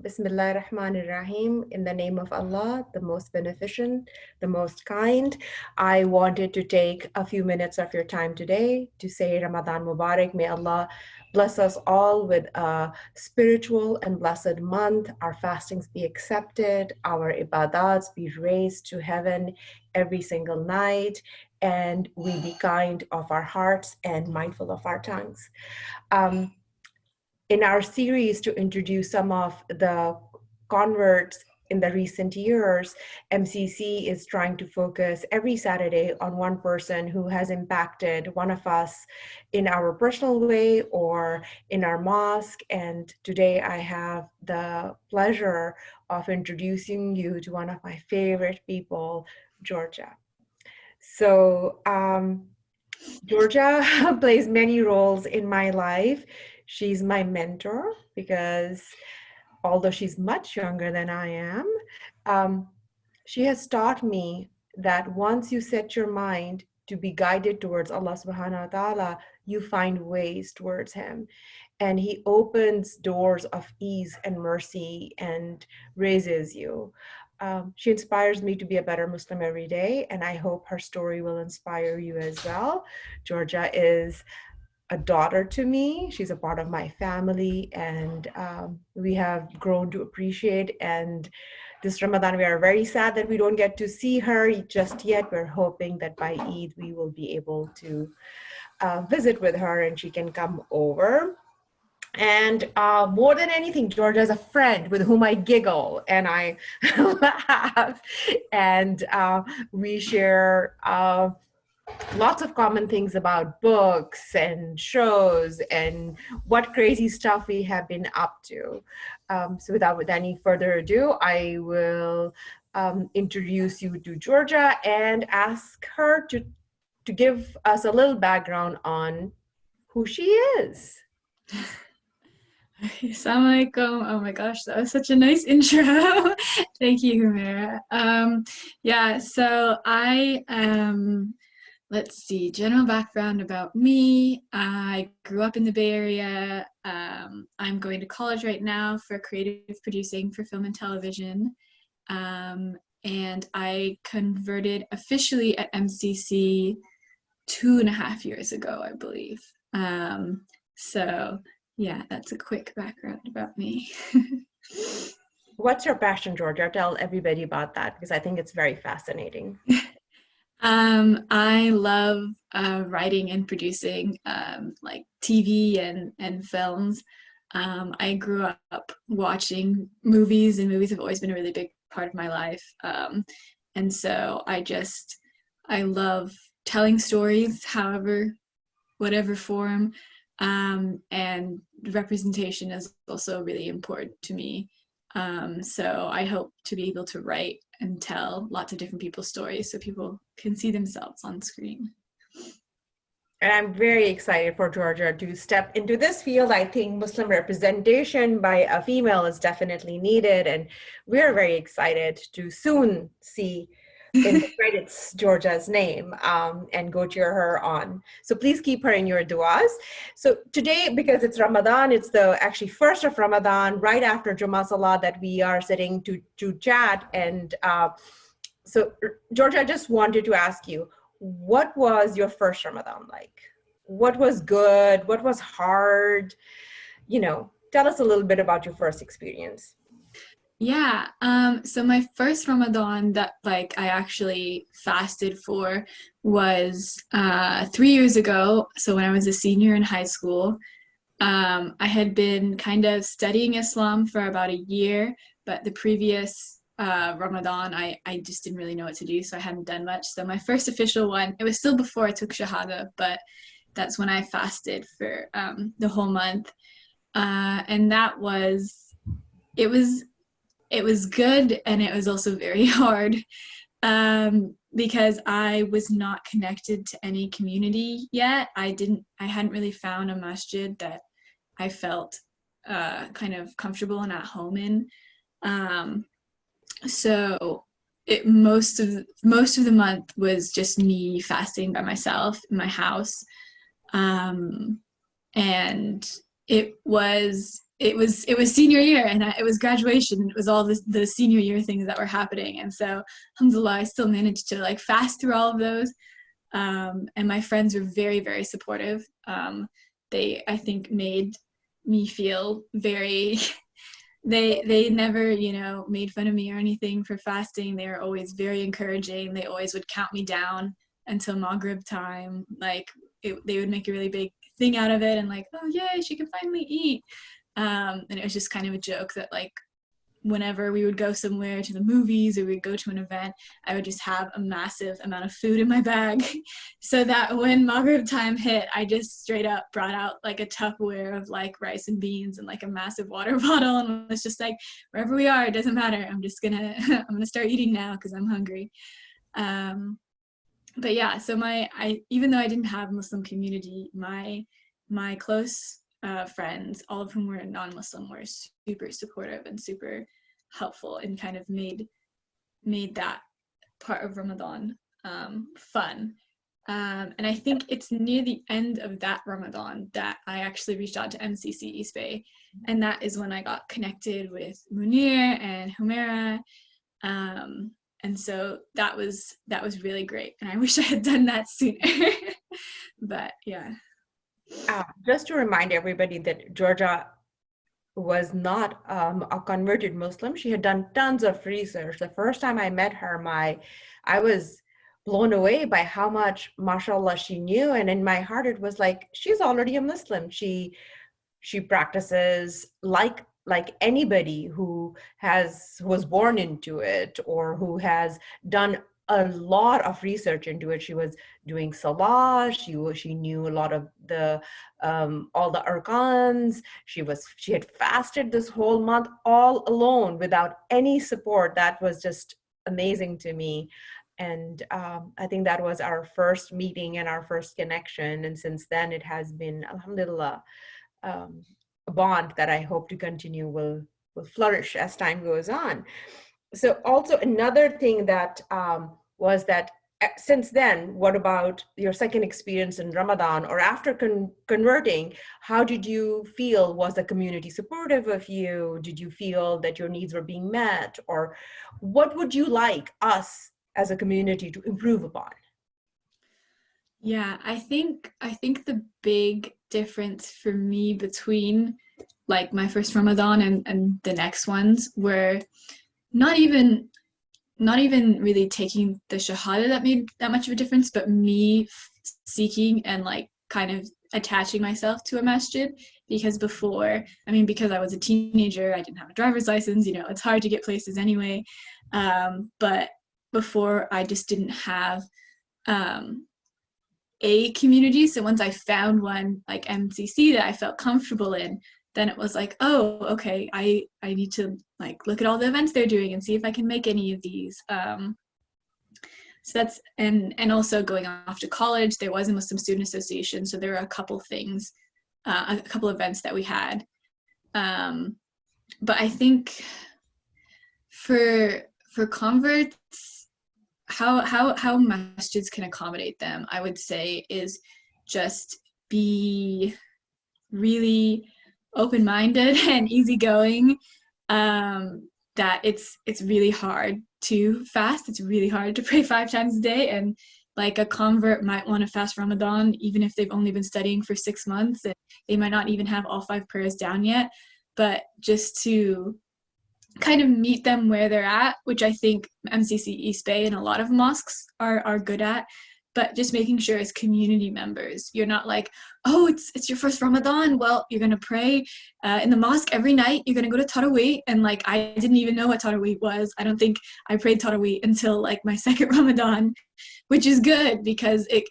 Bismillah ar-Rahman ar-Rahim. In the name of Allah, the most beneficent, the most kind. I wanted to take a few minutes of your time today to say Ramadan Mubarak. May Allah bless us all with a spiritual and blessed month. Our fastings be accepted, our ibadats be raised to heaven every single night, and we be kind of our hearts and mindful of our tongues. In our series to introduce some of the converts in the recent years, MCC is trying to focus every Saturday on one person who has impacted one of us in our personal way or in our mosque. And today I have the pleasure of introducing you to one of my favorite people, Georgia. So Georgia plays many roles in my life. She's my mentor because although she's much younger than I am, she has taught me that once you set your mind to be guided towards Allah subhanahu wa ta'ala, you find ways towards Him. And He opens doors of ease and mercy and raises you. She inspires me to be a better Muslim every day, and I hope her story will inspire you as well. Georgia is a daughter to me. She's a part of my family, and we have grown to appreciate. And this Ramadan, we are very sad that we don't get to see her just yet. We're hoping that by Eid, we will be able to visit with her and she can come over. And more than anything, Georgia is a friend with whom I giggle and I laugh, and we share lots of common things about books and shows and what crazy stuff we have been up to. So without any further ado, I will introduce you to Georgia and ask her to give us a little background on who she is. Assalamu alaikum. Oh my gosh, that was such a nice intro. Thank you, Humera. Yeah, so I let's see, general background about me. I grew up in the Bay Area. I'm going to college right now for creative producing for film and television. And I converted officially at MCC 2.5 years ago, I believe. So yeah, that's a quick background about me. What's your passion, Georgia? Tell everybody about that because I think it's very fascinating. I love writing and producing like TV and films. I grew up watching movies, and movies have always been a really big part of my life. And so I love telling stories, whatever form. And representation is also really important to me. So I hope to be able to write and tell lots of different people's stories so people can see themselves on screen. And I'm very excited for Georgia to step into this field. I think Muslim representation by a female is definitely needed, and we're very excited to soon see in the credits Georgia's name and go cheer her on. So please keep her in your duas. So today, because it's Ramadan, it's the actually first of Ramadan, right after Jummah Salah, that we are sitting to chat. And so Georgia, I just wanted to ask you, what was your first Ramadan like? What was good? What was hard? You know, tell us a little bit about your first experience. Yeah, so my first Ramadan that I actually fasted for was 3 years ago. So when I was a senior in high school, I had been kind of studying Islam for about a year, but the previous Ramadan, I just didn't really know what to do, so I hadn't done much. So my first official one, it was still before I took Shahada, but that's when I fasted for the whole month. And it was good, and it was also very hard because I was not connected to any community yet. I hadn't really found a masjid that I felt kind of comfortable and at home in. So most of the month was just me fasting by myself in my house, and it was it was senior year, and it was graduation, and it was all the senior year things that were happening. And so alhamdulillah, I still managed to like fast through all of those. And my friends were very, very supportive. They, I think, made me feel very they never, you know, made fun of me or anything for fasting. They were always very encouraging. They always would count me down until Maghrib time. Like they would make a really big thing out of it, and like, oh yay, she can finally eat. And it was just kind of a joke that like whenever we would go somewhere to the movies or we'd go to an event, I would just have a massive amount of food in my bag so that when Maghrib time hit, I just straight up brought out like a Tupperware of like rice and beans and like a massive water bottle, and was just like, wherever we are, it doesn't matter. I'm gonna start eating now because I'm hungry. But yeah, so even though I didn't have Muslim community, my close friends, all of whom were non-Muslim, were super supportive and super helpful, and kind of made that part of Ramadan fun. And I think it's near the end of that Ramadan that I actually reached out to MCC East Bay, and that is when I got connected with Munir and Humaira. And so that was really great, and I wish I had done that sooner. But yeah. Just to remind everybody that Georgia was not a converted Muslim. She had done tons of research. The first time I met her, I was blown away by how much, mashallah, she knew. And in my heart, it was like, she's already a Muslim. She practices like anybody who was born into it, or who has done a lot of research into it. She was doing salah. She knew a lot of the all the arkans. She had fasted this whole month all alone without any support. That was just amazing to me. And I think that was our first meeting and our first connection. And since then, it has been, alhamdulillah, a bond that I hope to continue will flourish as time goes on. So also another thing that was that since then, what about your second experience in Ramadan, or after converting? How did you feel? Was the community supportive of you? Did you feel that your needs were being met? Or what would you like us as a community to improve upon? Yeah, I think the big difference for me between like my first Ramadan and the next ones were not even really taking the shahada that made that much of a difference, but me seeking and like kind of attaching myself to a masjid. Because before, because I was a teenager, I didn't have a driver's license, you know, it's hard to get places anyway. But before, I just didn't have a community. So once I found one like MCC that I felt comfortable in, then it was like, oh, okay, I need to like look at all the events they're doing and see if I can make any of these. So that's, and also going off to college, there was a Muslim Student Association. So there were a couple things, a couple events that we had. But I think for converts, how masjids can accommodate them, I would say, is just be really open-minded and easygoing. That it's really hard to fast. It's really hard to pray 5 times a day, and like a convert might want to fast Ramadan even if they've only been studying for 6 months, and they might not even have all 5 prayers down yet. But just to kind of meet them where they're at, which I think MCC East Bay and a lot of mosques are good at. But just making sure as community members, you're not like, oh, it's your first Ramadan. Well, you're going to pray in the mosque every night. You're going to go to Tarawih. And like, I didn't even know what Tarawih was. I don't think I prayed Tarawih until like my second Ramadan, which is good because it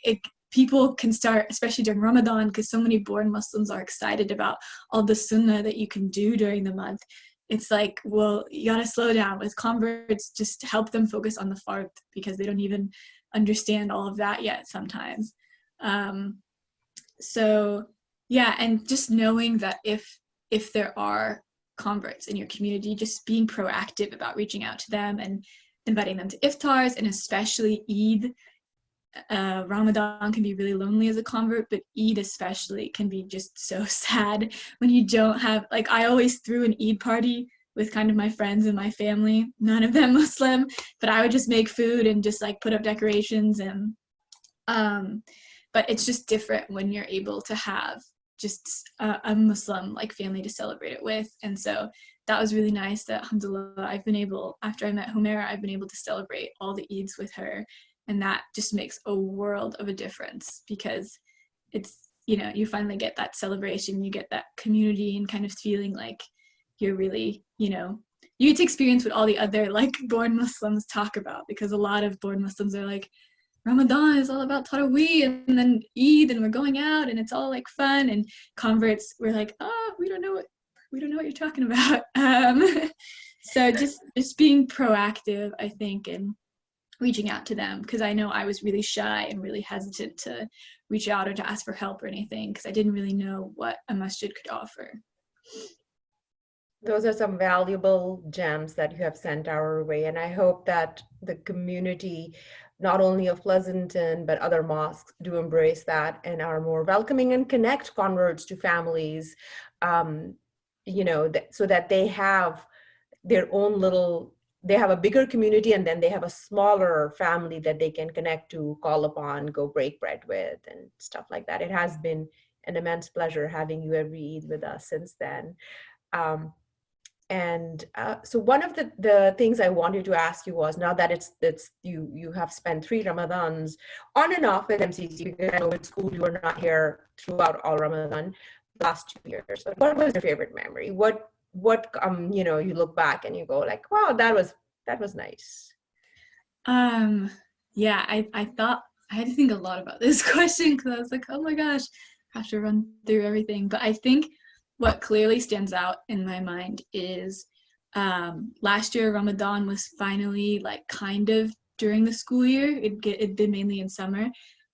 people can start, especially during Ramadan, because so many born Muslims are excited about all the sunnah that you can do during the month. It's like, well, you got to slow down. With converts, just help them focus on the fard, because they don't even understand all of that yet sometimes. So yeah, and just knowing that if there are converts in your community, just being proactive about reaching out to them and inviting them to iftars, and especially Eid. Ramadan can be really lonely as a convert, but Eid especially can be just so sad when you don't have, like, I always threw an Eid party with kind of my friends and my family, none of them Muslim, but I would just make food and just like put up decorations, and but it's just different when you're able to have just a Muslim like family to celebrate it with. And so that was really nice that, alhamdulillah, I've been able, after I met Humaira, I've been able to celebrate all the Eids with her. And that just makes a world of a difference, because it's, you know, you finally get that celebration, you get that community and kind of feeling like you're really, you know, you get to experience what all the other like born Muslims talk about, because a lot of born Muslims are like, Ramadan is all about Taraweeh and then Eid and we're going out and it's all like fun, and converts we're like, oh, we don't know what you're talking about. So just being proactive, I think, and reaching out to them, because I know I was really shy and really hesitant to reach out or to ask for help or anything, because I didn't really know what a masjid could offer. Those are some valuable gems that you have sent our way, and I hope that the community, not only of Pleasanton, but other mosques, do embrace that and are more welcoming and connect converts to families, you know, so that they have their own little, they have a bigger community, and then they have a smaller family that they can connect to, call upon, go break bread with, and stuff like that. It has been an immense pleasure having you every Eid with us since then. So one of the things I wanted to ask you was, now that it's you have spent 3 Ramadans on and off at MCC, because I know in school you were not here throughout all Ramadan last 2 years. But what was your favorite memory? What you know, you look back and you go like, wow, that was nice. Yeah, I thought I had to think a lot about this question, because I was like, oh my gosh, I have to run through everything. But I think what clearly stands out in my mind is last year Ramadan was finally like kind of during the school year. It'd been mainly in summer,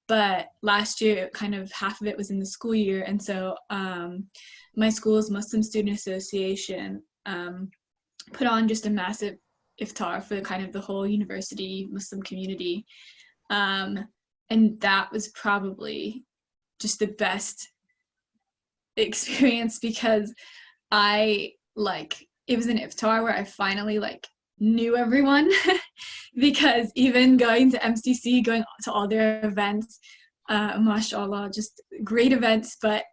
but last year kind of half of it was in the school year. And so my school's Muslim Student Association put on just a massive iftar for kind of the whole university Muslim community, and that was probably just the best experience, because it was an iftar where I finally like knew everyone because even going to MCC, going to all their events, mashallah, just great events, but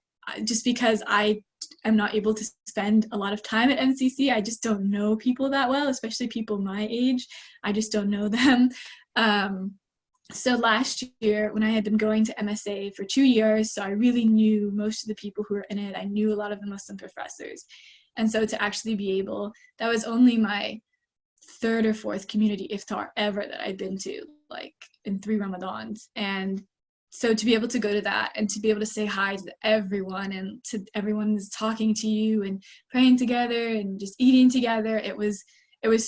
just because I am not able to spend a lot of time at MCC, I just don't know people that well, especially people my age. I just don't know them. So last year, when I had been going to MSA for 2 years, so I really knew most of the people who were in it. I knew a lot of the Muslim professors. And so to actually be able, that was only my 3rd or 4th community iftar ever that I'd been to, like in 3 Ramadans. And so to be able to go to that and to be able to say hi to everyone, and to everyone who's talking to you and praying together and just eating together, it was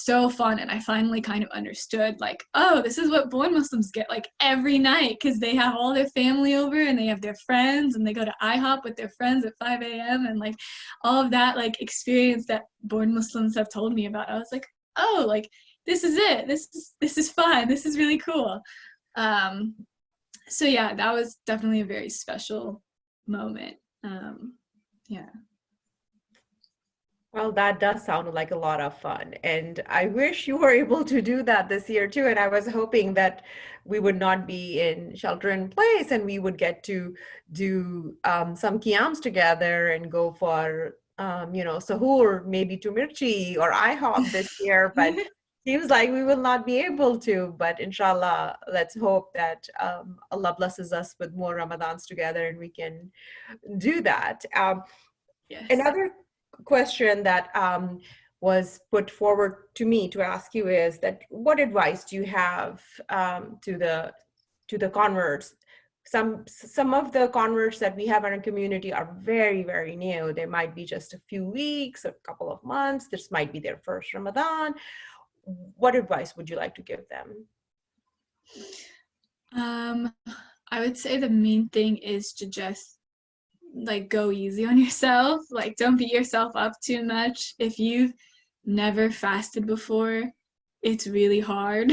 so fun. And I finally kind of understood, like, oh, this is what born Muslims get like every night, because they have all their family over and they have their friends and they go to IHOP with their friends at 5 a.m. and like all of that like experience that born Muslims have told me about. I was like, oh, like this is it. This is fun. This is really cool. So yeah, that was definitely a very special moment. Yeah. Well, that does sound like a lot of fun, and I wish you were able to do that this year too. And I was hoping that we would not be in shelter in place and we would get to do some qiyams together and go for you know, sahur, maybe to Mirchi or IHOP this year, but seems like we will not be able to. But inshallah, let's hope that Allah blesses us with more Ramadans together and we can do that. Yes. Another question that was put forward to me to ask you is that what advice do you have to the converts? Some of the converts that we have in our community are very, very new. They might be just a few weeks, a couple of months. This might be their first Ramadan. What advice would you like to give them? I would say the main thing is to just like go easy on yourself. Like, don't beat yourself up too much. If you've never fasted before, it's really hard.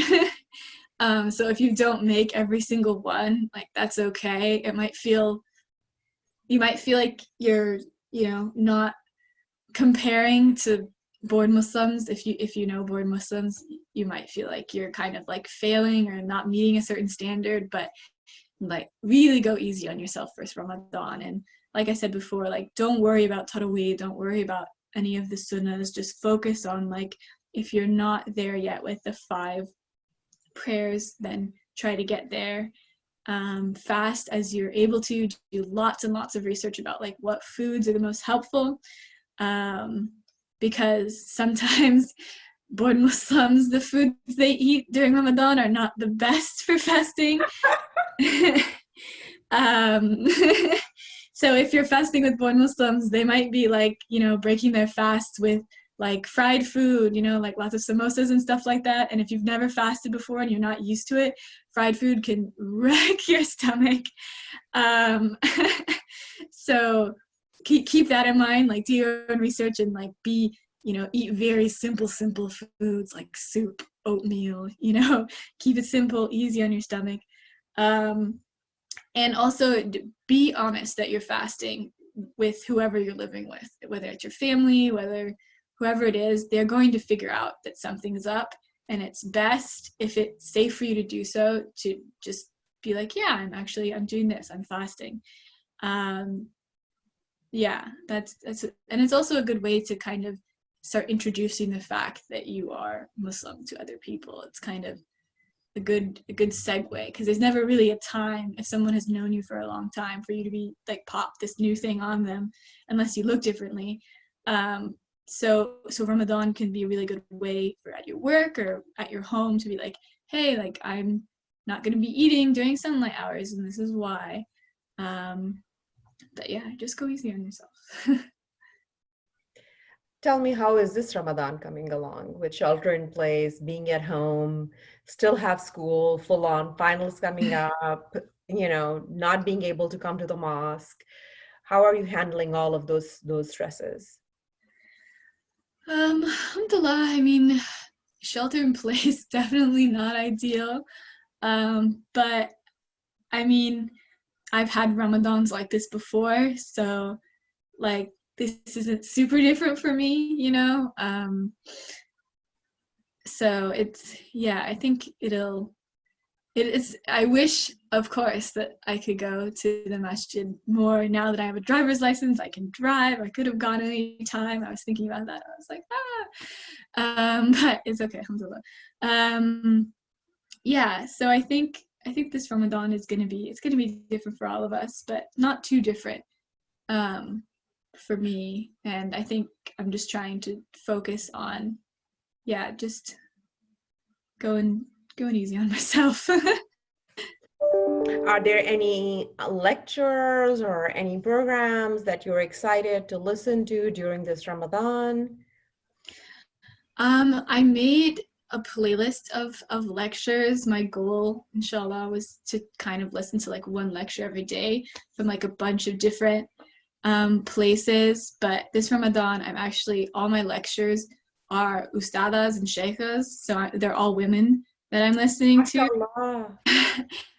So if you don't make every single one, like that's okay. You might feel like you're, not comparing to born Muslims. If you know born Muslims, you might feel like you're kind of like failing or not meeting a certain standard, but like really go easy on yourself first Ramadan. And like I said before, like don't worry about Taraweeh, don't worry about any of the sunnahs, just focus on like, if you're not there yet with the 5 prayers, then try to get there. Fast as you're able to, do lots and lots of research about like what foods are the most helpful, because sometimes born Muslims, the foods they eat during Ramadan are not the best for fasting. So if you're fasting with born Muslims, they might be like, breaking their fast with like fried food, like lots of samosas and stuff like that. And if you've never fasted before and you're not used to it, fried food can wreck your stomach. So keep that in mind, like do your own research and like eat very simple foods like soup, oatmeal, keep it simple, easy on your stomach. And also be honest that you're fasting with whoever you're living with, whether it's your family, whoever it is, they're going to figure out that something's up, and it's best, if it's safe for you to do so, to just be like, yeah, I'm doing this, I'm fasting. Yeah, that's and it's also a good way to kind of start introducing the fact that you are Muslim to other people. It's kind of a good segue, because there's never really a time, if someone has known you for a long time, for you to be like pop this new thing on them unless you look differently. So Ramadan can be a really good way for at your work or at your home to be like, hey, like I'm not going to be eating during sunlight hours, and this is why. But yeah, just go easy on yourself. Tell me, how is this Ramadan coming along with shelter in place, being at home, still have school, full on finals coming up, not being able to come to the mosque? How are you handling all of those stresses? Alhamdulillah, I mean, shelter in place, definitely not ideal. But I mean, I've had Ramadans like this before, so like this isn't super different for me, so it's, yeah, I think I wish, of course, that I could go to the masjid more. Now that I have a driver's license, I can drive. I could have gone any time. I was thinking about that. I was like, but it's okay, alhamdulillah. Yeah, so I think this Ramadan it's gonna be different for all of us, but not too different for me. And I think I'm just trying to focus on, yeah, just going easy on myself. Are there any lectures or any programs that you're excited to listen to during this Ramadan? I made a playlist of lectures. My goal, inshallah, was to kind of listen to like one lecture every day from like a bunch of different places. But this Ramadan, all my lectures are ustadas and sheikhas, so they're all women that I'm listening to.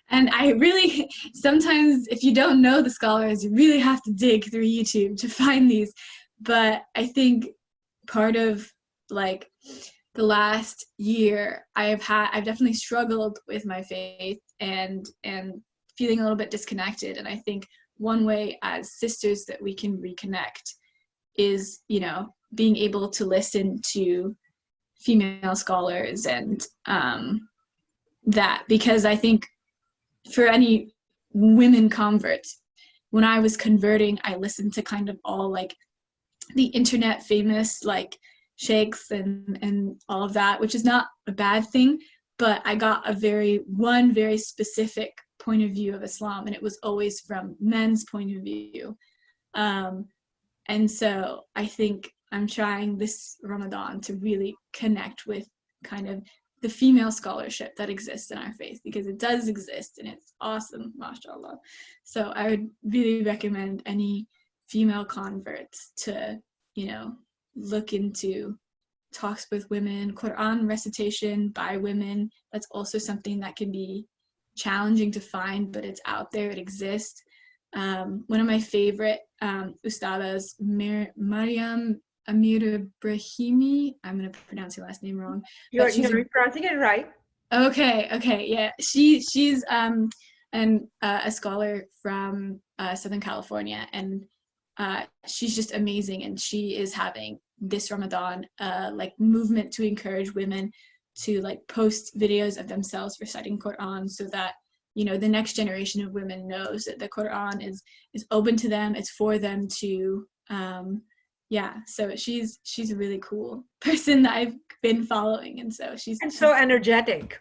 And I really, sometimes if you don't know the scholars, you really have to dig through YouTube to find these. But I think part of like the last year, I've definitely struggled with my faith and feeling a little bit disconnected. And I think one way as sisters that we can reconnect is, being able to listen to female scholars and that, because I think for any women converts, when I was converting, I listened to kind of all like the internet famous like sheikhs and all of that, which is not a bad thing, but I got one very specific point of view of Islam, and it was always from men's point of view. And so I think I'm trying this Ramadan to really connect with kind of the female scholarship that exists in our faith, because it does exist and it's awesome, mashallah. So I would really recommend any female converts to, look into talks with women, Quran recitation by women. That's also something that can be challenging to find, but it's out there, it exists. One of my favorite ustadas, Mariam Amir Brahimi. I'm going to pronounce your last name wrong. You're pronouncing it right. Okay, yeah. She's a scholar from Southern California, and she's just amazing. And she is having this Ramadan like movement to encourage women to like post videos of themselves reciting Quran, so that the next generation of women knows that the Quran is open to them. It's for them to so she's a really cool person that I've been following, and so she's so energetic.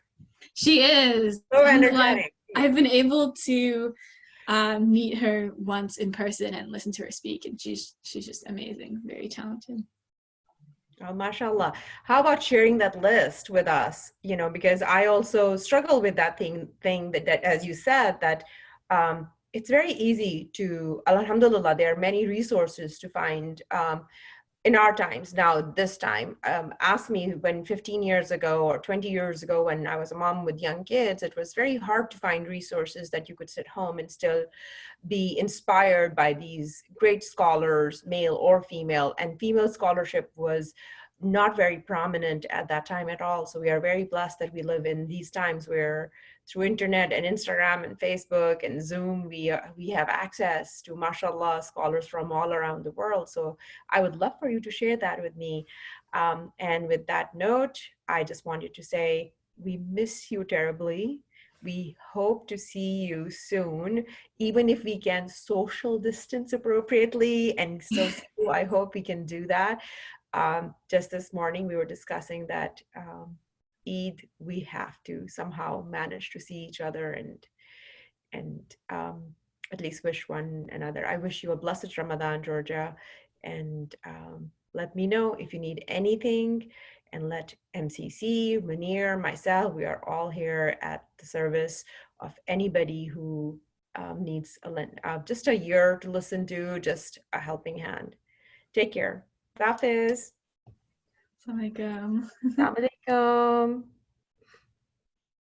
She is so energetic. I've been able to meet her once in person and listen to her speak, and she's just amazing, very talented. Oh, mashallah. How about sharing that list with us? Because I also struggle with that thing that as you said, that it's very easy to, alhamdulillah, there are many resources to find in our times. Now, this time, ask me when 15 years ago or 20 years ago, when I was a mom with young kids, it was very hard to find resources that you could sit home and still be inspired by these great scholars, male or female. And female scholarship was not very prominent at that time at all. So we are very blessed that we live in these times where through internet and Instagram and Facebook and Zoom, we have access to, mashallah, scholars from all around the world. So I would love for you to share that with me. And with that note, I just wanted to say, we miss you terribly. We hope to see you soon, even if we can social distance appropriately. And so I hope we can do that. Just this morning, we were discussing that Eid, we have to somehow manage to see each other and at least wish one another. I wish you a blessed Ramadan, Georgia, and let me know if you need anything, and let MCC, Munir, myself, we are all here at the service of anybody who needs just a ear to listen to, just a helping hand. Take care. Hafiz. Assalamualaikum. Assalamualaikum.